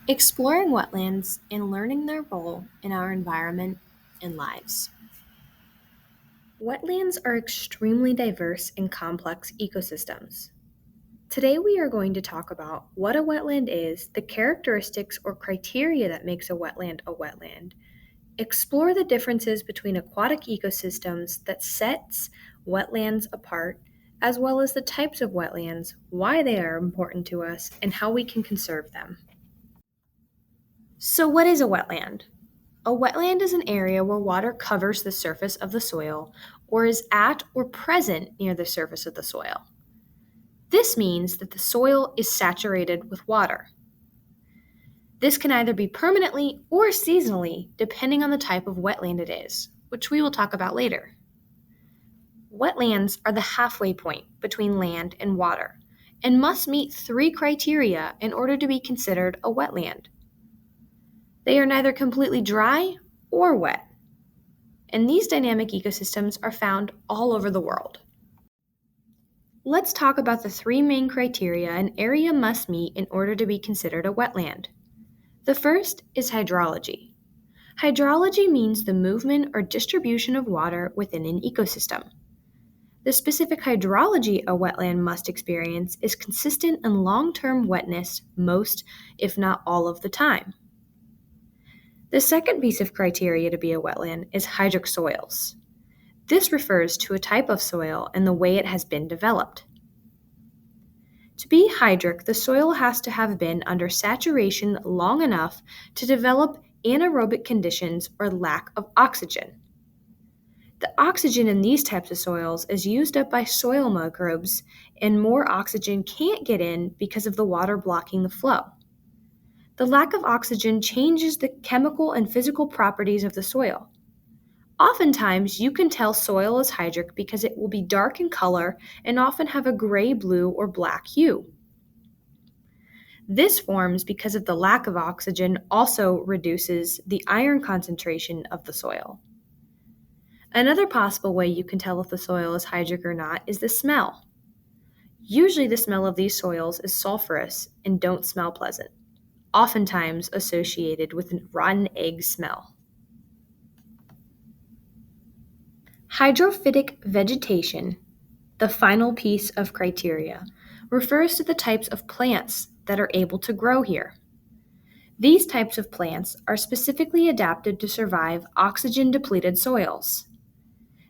Exploring wetlands and learning their role in our environment and lives. Wetlands are extremely diverse and complex ecosystems. Today we are going to talk about what a wetland is, the characteristics or criteria that makes a wetland, explore the differences between aquatic ecosystems that sets wetlands apart, as well as the types of wetlands, why they are important to us, and how we can conserve them. So what is a wetland? A wetland is an area where water covers the surface of the soil or is at or present near the surface of the soil. This means that the soil is saturated with water. This can either be permanently or seasonally, depending on the type of wetland it is, which we will talk about later. Wetlands are the halfway point between land and water and must meet three criteria in order to be considered a wetland. They are neither completely dry or wet, and these dynamic ecosystems are found all over the world. Let's talk about the three main criteria an area must meet in order to be considered a wetland. The first is hydrology. Hydrology means the movement or distribution of water within an ecosystem. The specific hydrology a wetland must experience is consistent and long-term wetness most, if not all of the time. The second piece of criteria to be a wetland is hydric soils. This refers to a type of soil and the way it has been developed. To be hydric, the soil has to have been under saturation long enough to develop anaerobic conditions or lack of oxygen. The oxygen in these types of soils is used up by soil microbes, and more oxygen can't get in because of the water blocking the flow. The lack of oxygen changes the chemical and physical properties of the soil. Oftentimes, you can tell soil is hydric because it will be dark in color and often have a gray, blue, or black hue. This forms because of the lack of oxygen also reduces the iron concentration of the soil. Another possible way you can tell if the soil is hydric or not is the smell. Usually the smell of these soils is sulfurous and don't smell pleasant, oftentimes associated with a rotten egg smell. Hydrophytic vegetation, the final piece of criteria, refers to the types of plants that are able to grow here. These types of plants are specifically adapted to survive oxygen-depleted soils.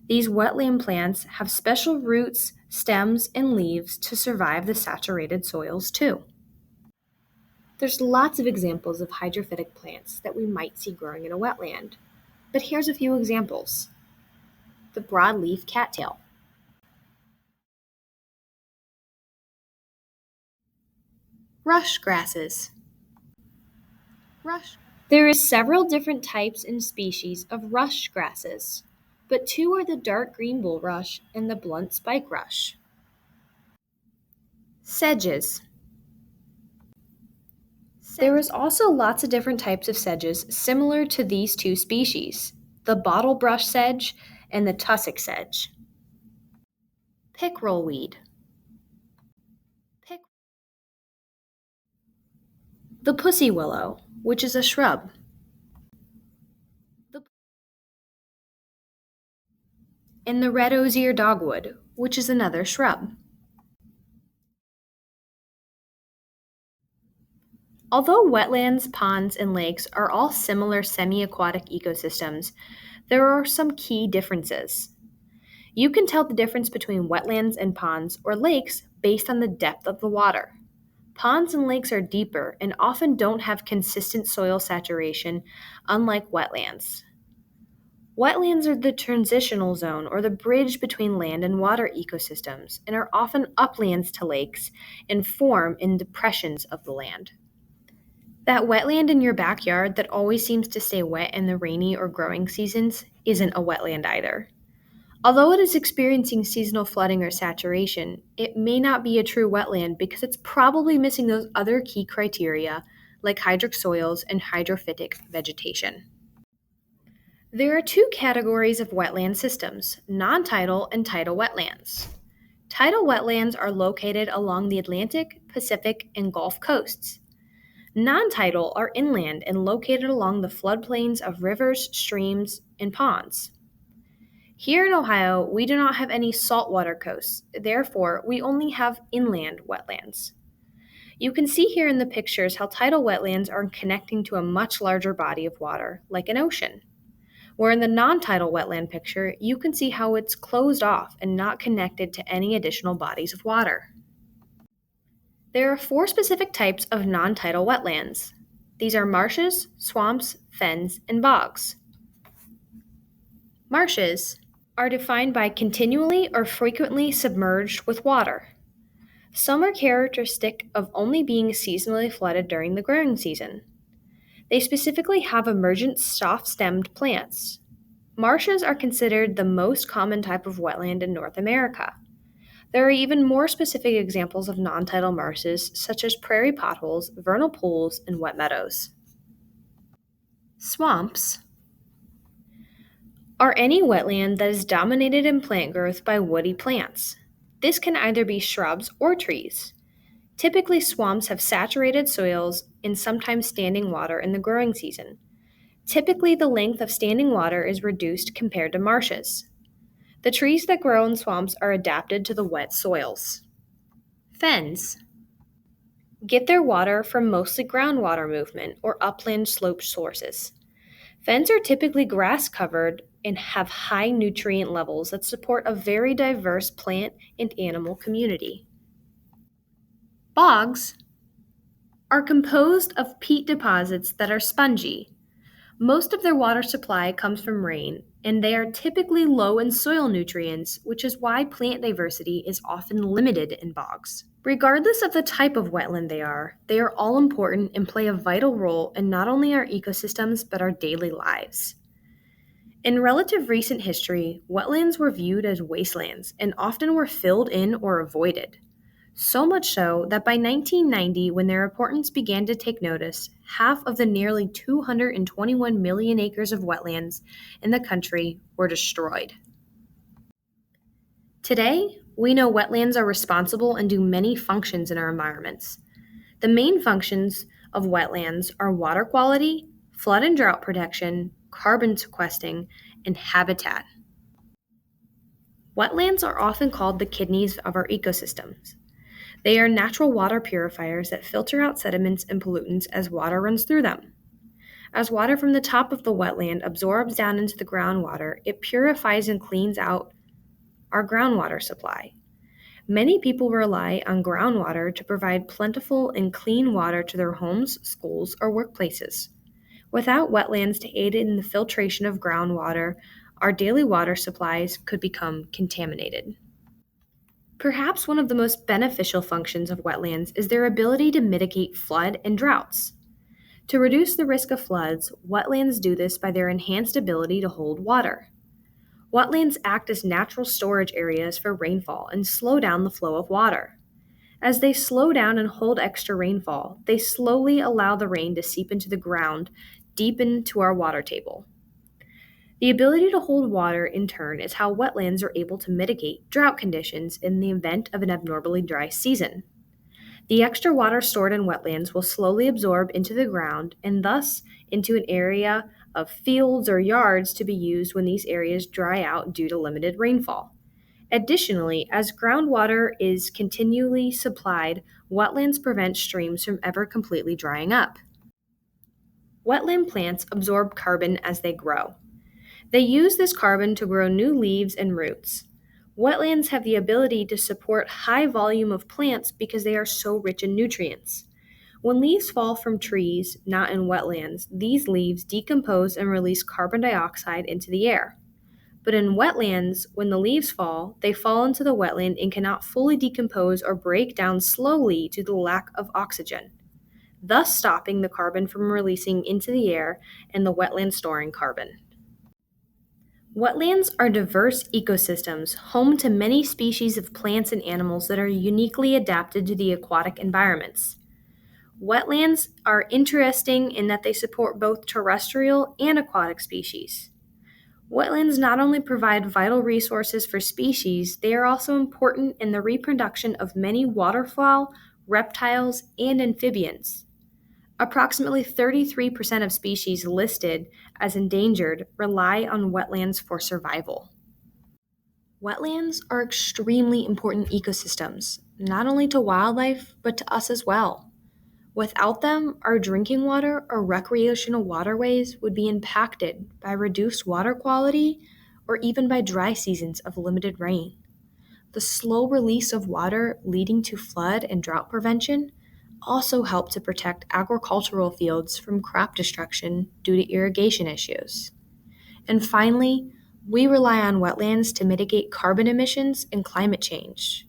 These wetland plants have special roots, stems, and leaves to survive the saturated soils too. There's lots of examples of hydrophytic plants that we might see growing in a wetland, but here's a few examples. The broadleaf cattail. Rush grasses. There is several different types and species of rush grasses, but two are the dark green bulrush and the blunt spike rush. Sedges. There is also lots of different types of sedges similar to these two species, the bottlebrush sedge and the tussock sedge. Pickerel weed. The pussy willow, which is a shrub. And the red osier dogwood, which is another shrub. Although wetlands, ponds, and lakes are all similar semi-aquatic ecosystems, there are some key differences. You can tell the difference between wetlands and ponds or lakes based on the depth of the water. Ponds and lakes are deeper and often don't have consistent soil saturation, unlike wetlands. Wetlands are the transitional zone or the bridge between land and water ecosystems and are often uplands to lakes and form in depressions of the land. That wetland in your backyard that always seems to stay wet in the rainy or growing seasons isn't a wetland either. Although it is experiencing seasonal flooding or saturation, it may not be a true wetland because it's probably missing those other key criteria like hydric soils and hydrophytic vegetation. There are two categories of wetland systems, non-tidal and tidal wetlands. Tidal wetlands are located along the Atlantic, Pacific, and Gulf coasts. Non-tidal are inland and located along the floodplains of rivers, streams, and ponds. Here in Ohio, we do not have any saltwater coasts, therefore, we only have inland wetlands. You can see here in the pictures how tidal wetlands are connecting to a much larger body of water, like an ocean. Where in the non tidal wetland picture, you can see how it's closed off and not connected to any additional bodies of water. There are 4 specific types of non tidal wetlands. These are marshes, swamps, fens, and bogs. Marshes are defined by continually or frequently submerged with water. Some are characteristic of only being seasonally flooded during the growing season. They specifically have emergent soft-stemmed plants. Marshes are considered the most common type of wetland in North America. There are even more specific examples of non-tidal marshes, such as prairie potholes, vernal pools, and wet meadows. Swamps are any wetland that is dominated in plant growth by woody plants. This can either be shrubs or trees. Typically, swamps have saturated soils and sometimes standing water in the growing season. Typically, the length of standing water is reduced compared to marshes. The trees that grow in swamps are adapted to the wet soils. Fens get their water from mostly groundwater movement or upland slope sources. Fens are typically grass covered and have high nutrient levels that support a very diverse plant and animal community. Bogs are composed of peat deposits that are spongy. Most of their water supply comes from rain, and they are typically low in soil nutrients, which is why plant diversity is often limited in bogs. Regardless of the type of wetland they are all important and play a vital role in not only our ecosystems but our daily lives. In relative recent history, wetlands were viewed as wastelands and often were filled in or avoided. So much so that by 1990, when their importance began to take notice, half of the nearly 221 million acres of wetlands in the country were destroyed. Today, we know wetlands are responsible and do many functions in our environments. The main functions of wetlands are water quality, flood and drought protection, carbon sequestration, and habitat. Wetlands are often called the kidneys of our ecosystems. They are natural water purifiers that filter out sediments and pollutants as water runs through them. As water from the top of the wetland absorbs down into the groundwater, it purifies and cleans out our groundwater supply. Many people rely on groundwater to provide plentiful and clean water to their homes, schools, or workplaces. Without wetlands to aid in the filtration of groundwater, our daily water supplies could become contaminated. Perhaps one of the most beneficial functions of wetlands is their ability to mitigate flood and droughts. To reduce the risk of floods, wetlands do this by their enhanced ability to hold water. Wetlands act as natural storage areas for rainfall and slow down the flow of water. As they slow down and hold extra rainfall, they slowly allow the rain to seep into the ground deep into our water table. The ability to hold water, in turn, is how wetlands are able to mitigate drought conditions in the event of an abnormally dry season. The extra water stored in wetlands will slowly absorb into the ground and thus into an area of fields or yards to be used when these areas dry out due to limited rainfall. Additionally, as groundwater is continually supplied, wetlands prevent streams from ever completely drying up. Wetland plants absorb carbon as they grow. They use this carbon to grow new leaves and roots. Wetlands have the ability to support high volume of plants because they are so rich in nutrients. When leaves fall from trees not in wetlands, these leaves decompose and release carbon dioxide into the air. But in wetlands, when the leaves fall, they fall into the wetland and cannot fully decompose or break down slowly due to the lack of oxygen, thus stopping the carbon from releasing into the air and the wetland storing carbon. Wetlands are diverse ecosystems, home to many species of plants and animals that are uniquely adapted to the aquatic environments. Wetlands are interesting in that they support both terrestrial and aquatic species. Wetlands not only provide vital resources for species, they are also important in the reproduction of many waterfowl, reptiles, and amphibians. Approximately 33% of species listed as endangered rely on wetlands for survival. Wetlands are extremely important ecosystems, not only to wildlife, but to us as well. Without them, our drinking water or recreational waterways would be impacted by reduced water quality or even by dry seasons of limited rain. The slow release of water leading to flood and drought prevention also help to protect agricultural fields from crop destruction due to irrigation issues. And finally, we rely on wetlands to mitigate carbon emissions and climate change.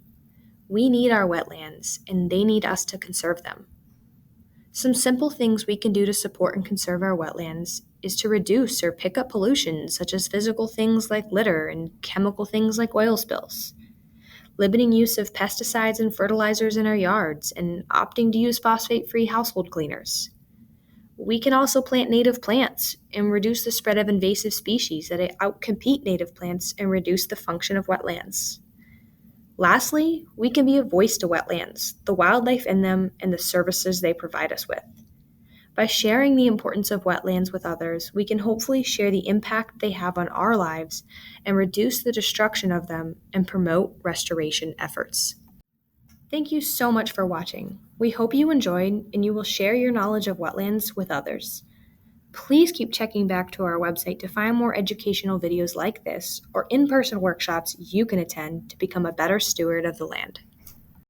We need our wetlands, and they need us to conserve them. Some simple things we can do to support and conserve our wetlands is to reduce or pick up pollution, such as physical things like litter and chemical things like oil spills, limiting use of pesticides and fertilizers in our yards, and opting to use phosphate-free household cleaners. We can also plant native plants and reduce the spread of invasive species that outcompete native plants and reduce the function of wetlands. Lastly, we can be a voice to wetlands, the wildlife in them, and the services they provide us with. By sharing the importance of wetlands with others, we can hopefully share the impact they have on our lives and reduce the destruction of them and promote restoration efforts. Thank you so much for watching. We hope you enjoyed and you will share your knowledge of wetlands with others. Please keep checking back to our website to find more educational videos like this or in-person workshops you can attend to become a better steward of the land.